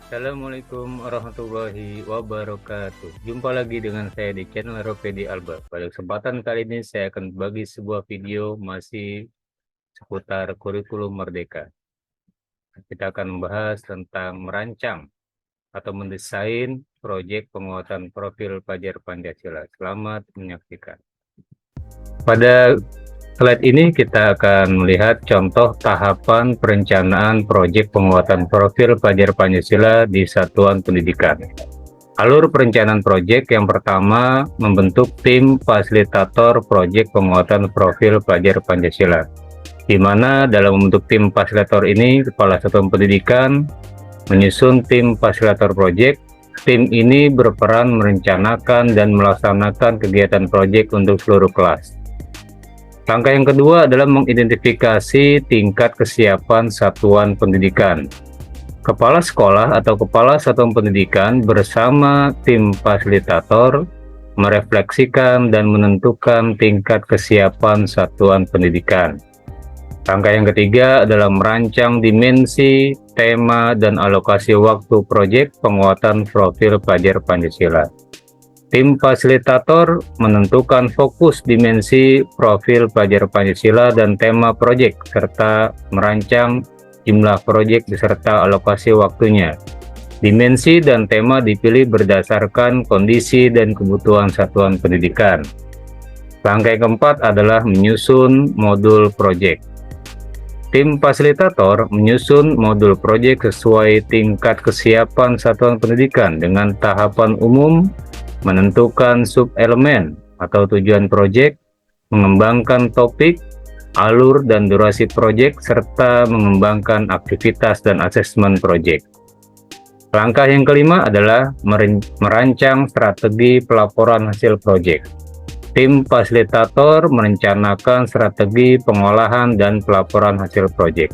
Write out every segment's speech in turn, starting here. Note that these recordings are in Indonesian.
Assalamualaikum warahmatullahi wabarakatuh. Jumpa lagi dengan saya di channel Ropedi Alba. Pada kesempatan kali ini saya akan bagi sebuah video masih seputar kurikulum merdeka. Kita akan membahas tentang merancang atau mendesain proyek penguatan profil pelajar Pancasila. Selamat menyaksikan. Pada slide ini kita akan melihat contoh tahapan perencanaan proyek penguatan profil pelajar Pancasila di satuan pendidikan. Alur perencanaan proyek yang pertama membentuk tim fasilitator proyek penguatan profil pelajar Pancasila, di mana dalam membentuk tim fasilitator ini kepala satuan pendidikan menyusun tim fasilitator proyek. Tim ini berperan merencanakan dan melaksanakan kegiatan proyek untuk seluruh kelas. Langkah yang kedua adalah mengidentifikasi tingkat kesiapan satuan pendidikan. Kepala sekolah atau kepala satuan pendidikan bersama tim fasilitator merefleksikan dan menentukan tingkat kesiapan satuan pendidikan. Langkah yang ketiga adalah merancang dimensi, tema, dan alokasi waktu proyek penguatan profil pelajar Pancasila. Tim fasilitator menentukan fokus, dimensi, profil pelajar Pancasila, dan tema proyek, serta merancang jumlah proyek beserta alokasi waktunya. Dimensi dan tema dipilih berdasarkan kondisi dan kebutuhan satuan pendidikan. Langkah yang keempat adalah menyusun modul proyek. Tim fasilitator menyusun modul proyek sesuai tingkat kesiapan satuan pendidikan dengan tahapan umum, menentukan sub-elemen atau tujuan proyek, mengembangkan topik, alur dan durasi proyek, serta mengembangkan aktivitas dan asesmen proyek. Langkah yang kelima adalah merancang strategi pelaporan hasil proyek. Tim fasilitator merencanakan strategi pengolahan dan pelaporan hasil proyek.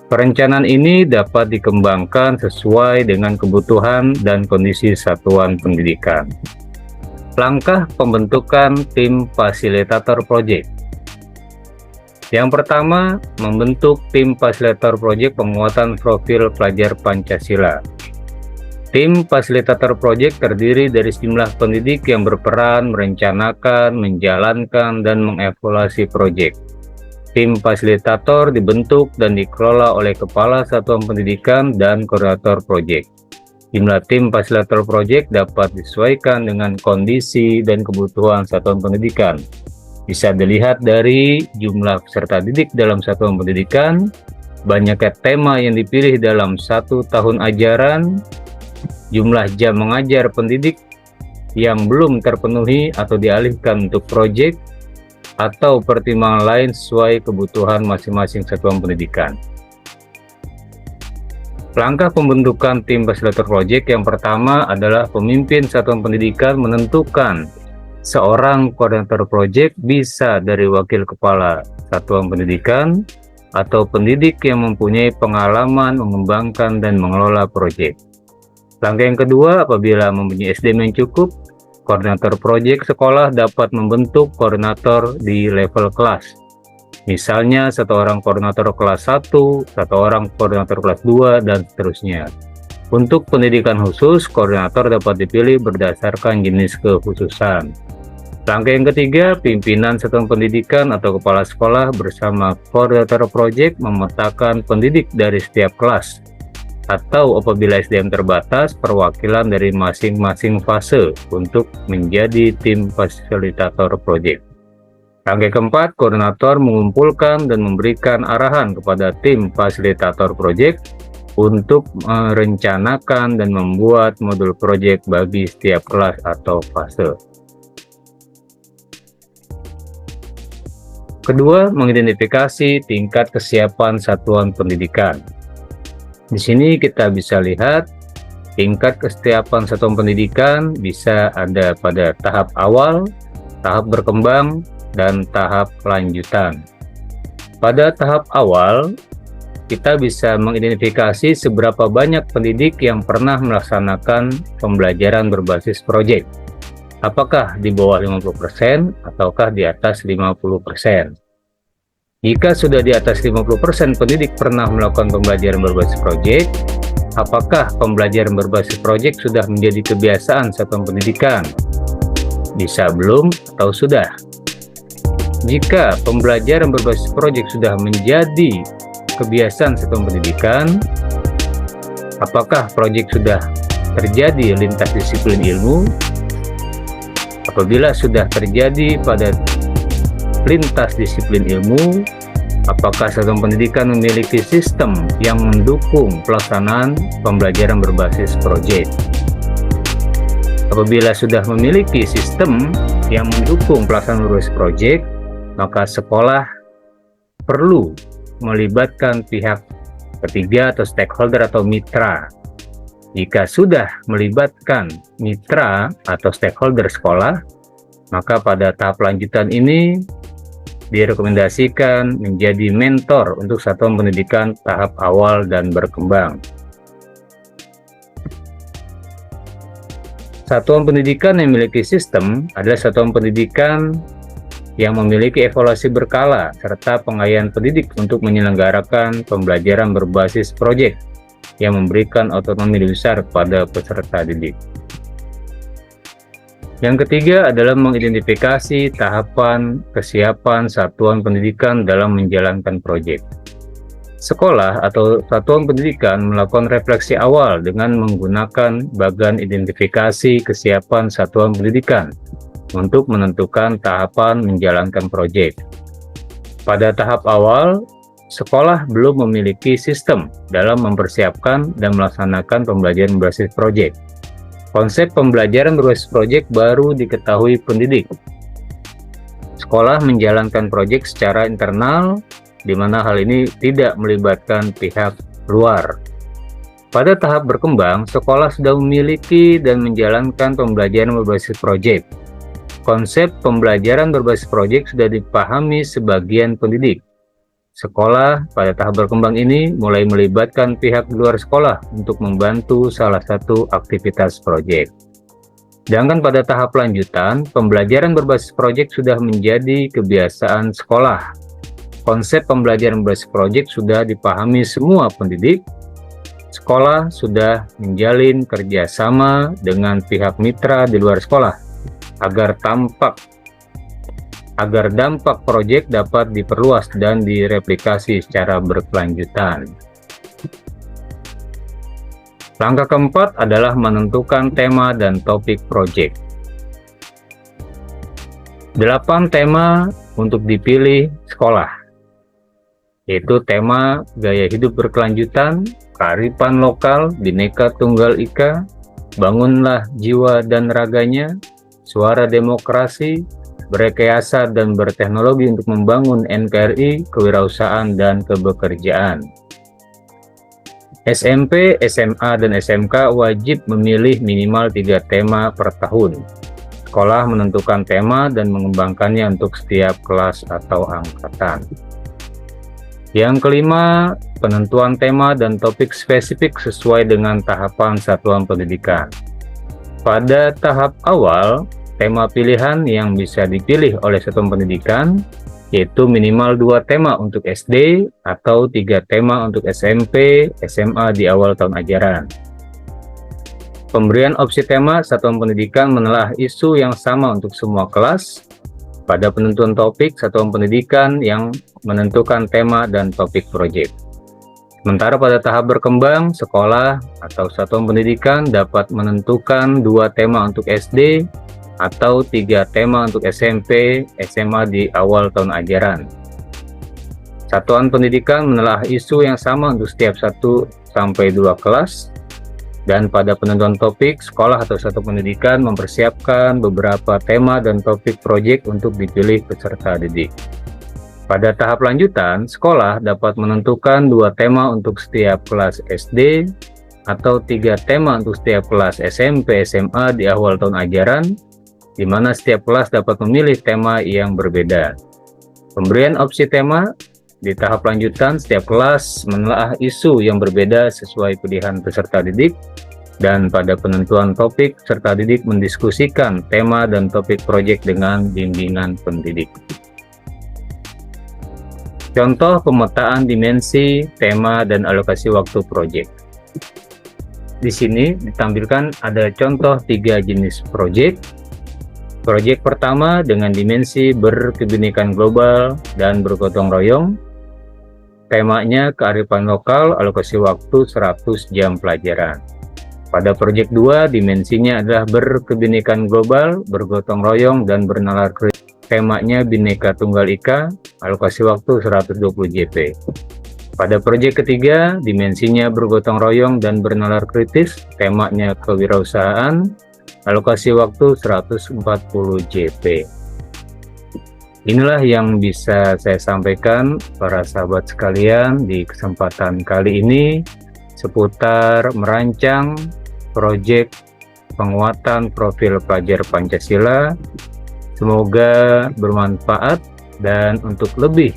Perencanaan ini dapat dikembangkan sesuai dengan kebutuhan dan kondisi satuan pendidikan. Langkah pembentukan tim fasilitator proyek. Yang pertama, membentuk tim fasilitator proyek penguatan profil pelajar Pancasila. Tim fasilitator proyek terdiri dari sejumlah pendidik yang berperan merencanakan, menjalankan, dan mengevaluasi proyek. Tim fasilitator dibentuk dan dikelola oleh Kepala Satuan Pendidikan dan Koordinator Proyek. Jumlah tim fasilitator proyek dapat disesuaikan dengan kondisi dan kebutuhan satuan pendidikan. Bisa dilihat dari jumlah peserta didik dalam satuan pendidikan, banyaknya tema yang dipilih dalam satu tahun ajaran, jumlah jam mengajar pendidik yang belum terpenuhi atau dialihkan untuk proyek, atau pertimbangan lain sesuai kebutuhan masing-masing satuan pendidikan. Langkah pembentukan tim fasilitator proyek yang pertama adalah pemimpin satuan pendidikan menentukan seorang koordinator proyek, bisa dari wakil kepala satuan pendidikan atau pendidik yang mempunyai pengalaman mengembangkan dan mengelola proyek. Langkah yang kedua, apabila mempunyai SDM yang cukup, koordinator proyek sekolah dapat membentuk koordinator di level kelas. Misalnya, satu orang koordinator kelas 1, satu orang koordinator kelas 2, dan seterusnya. Untuk pendidikan khusus, koordinator dapat dipilih berdasarkan jenis kekhususan. Langkah yang ketiga, pimpinan satuan pendidikan atau kepala sekolah bersama koordinator proyek memetakan pendidik dari setiap kelas, atau apabila SDM terbatas, perwakilan dari masing-masing fase untuk menjadi tim fasilitator proyek. Langkah keempat, koordinator mengumpulkan dan memberikan arahan kepada tim fasilitator proyek untuk merencanakan dan membuat modul proyek bagi setiap kelas atau fase. Kedua, mengidentifikasi tingkat kesiapan satuan pendidikan. Di sini kita bisa lihat tingkat kesiapan satuan pendidikan bisa ada pada tahap awal, tahap berkembang, dan tahap lanjutan. Pada tahap awal, kita bisa mengidentifikasi seberapa banyak pendidik yang pernah melaksanakan pembelajaran berbasis proyek. Apakah di bawah 50% ataukah di atas 50%? Jika sudah di atas 50% pendidik pernah melakukan pembelajaran berbasis proyek, Apakah pembelajaran berbasis proyek sudah menjadi kebiasaan satuan pendidikan? Bisa belum atau sudah? Jika pembelajaran berbasis proyek sudah menjadi kebiasaan satuan pendidikan, apakah proyek sudah terjadi lintas disiplin ilmu? Apabila sudah terjadi pada lintas disiplin ilmu, apakah satuan pendidikan memiliki sistem yang mendukung pelaksanaan pembelajaran berbasis proyek? Apabila sudah memiliki sistem yang mendukung pelaksanaan berbasis proyek, maka sekolah perlu melibatkan pihak ketiga atau stakeholder atau mitra. Jika sudah melibatkan mitra atau stakeholder sekolah, maka pada tahap lanjutan ini direkomendasikan menjadi mentor untuk satuan pendidikan tahap awal dan berkembang. Satuan pendidikan yang memiliki sistem adalah satuan pendidikan yang memiliki evaluasi berkala serta pengayaan pendidik untuk menyelenggarakan pembelajaran berbasis proyek yang memberikan otonomi besar kepada peserta didik. Yang ketiga adalah mengidentifikasi tahapan kesiapan satuan pendidikan dalam menjalankan proyek. Sekolah atau satuan pendidikan melakukan refleksi awal dengan menggunakan bagan identifikasi kesiapan satuan pendidikan untuk menentukan tahapan menjalankan proyek. Pada tahap awal, sekolah belum memiliki sistem dalam mempersiapkan dan melaksanakan pembelajaran berbasis proyek. Konsep pembelajaran berbasis proyek baru diketahui pendidik. Sekolah menjalankan proyek secara internal, di mana hal ini tidak melibatkan pihak luar. Pada tahap berkembang, sekolah sudah memiliki dan menjalankan pembelajaran berbasis proyek. Konsep pembelajaran berbasis proyek sudah dipahami sebagian pendidik. Sekolah pada tahap berkembang ini mulai melibatkan pihak di luar sekolah untuk membantu salah satu aktivitas proyek. Sedangkan pada tahap lanjutan, pembelajaran berbasis proyek sudah menjadi kebiasaan sekolah. Konsep pembelajaran berbasis proyek sudah dipahami semua pendidik. Sekolah sudah menjalin kerjasama dengan pihak mitra di luar sekolah agar dampak proyek dapat diperluas dan direplikasi secara berkelanjutan. Langkah keempat adalah menentukan tema dan topik proyek. 8 tema untuk dipilih sekolah, yaitu tema gaya hidup berkelanjutan, kearifan lokal, Bhinneka Tunggal Ika, bangunlah jiwa dan raganya, suara demokrasi, berekayasa dan berteknologi untuk membangun NKRI, kewirausahaan dan kebekerjaan. SMP, SMA, dan SMK wajib memilih minimal 3 tema per tahun. Sekolah menentukan tema dan mengembangkannya untuk setiap kelas atau angkatan. Yang kelima, penentuan tema dan topik spesifik sesuai dengan tahapan satuan pendidikan. Pada tahap awal, tema pilihan yang bisa dipilih oleh satuan pendidikan yaitu minimal 2 tema untuk SD atau 3 tema untuk SMP, SMA di awal tahun ajaran. Pemberian opsi tema, satuan pendidikan menelaah isu yang sama untuk semua kelas. Pada penentuan topik, satuan pendidikan yang menentukan tema dan topik proyek. Sementara pada tahap berkembang, sekolah atau satuan pendidikan dapat menentukan 2 tema untuk SD atau 3 tema untuk SMP, SMA di awal tahun ajaran. Satuan pendidikan menelaah isu yang sama untuk setiap 1 sampai 2 kelas, dan pada penentuan topik, sekolah atau satuan pendidikan mempersiapkan beberapa tema dan topik proyek untuk dipilih peserta didik. Pada tahap lanjutan, sekolah dapat menentukan 2 tema untuk setiap kelas SD atau 3 tema untuk setiap kelas SMP, SMA di awal tahun ajaran, di mana setiap kelas dapat memilih tema yang berbeda. Pemberian opsi tema di tahap lanjutan, setiap kelas menelaah isu yang berbeda sesuai pilihan peserta didik, dan pada penentuan topik, peserta didik mendiskusikan tema dan topik proyek dengan bimbingan pendidik. Contoh pemetaan dimensi, tema, dan alokasi waktu proyek. Di sini ditampilkan ada contoh 3 jenis proyek. Proyek pertama dengan dimensi berkebinekaan global dan bergotong royong. Temanya kearifan lokal, alokasi waktu 100 jam pelajaran. Pada proyek 2, dimensinya adalah berkebinekaan global, bergotong royong, dan bernalar kritis. Temanya Bhinneka Tunggal Ika, alokasi waktu 120 JP. Pada proyek ketiga, dimensinya bergotong royong dan bernalar kritis, temanya kewirausahaan, alokasi waktu 140 JP. Inilah yang bisa saya sampaikan para sahabat sekalian di kesempatan kali ini seputar merancang proyek penguatan profil pelajar Pancasila. Semoga bermanfaat, dan untuk lebih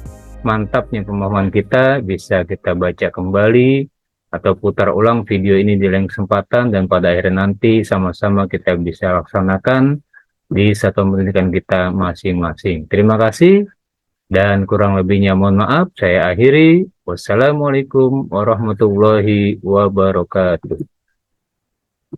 mantapnya pemahaman kita bisa kita baca kembali atau putar ulang video ini di lain kesempatan, dan pada akhirnya nanti sama-sama kita bisa laksanakan di satuan pendidikan kita masing-masing. Terima kasih, dan kurang lebihnya mohon maaf. Saya akhiri. Wassalamualaikum warahmatullahi wabarakatuh.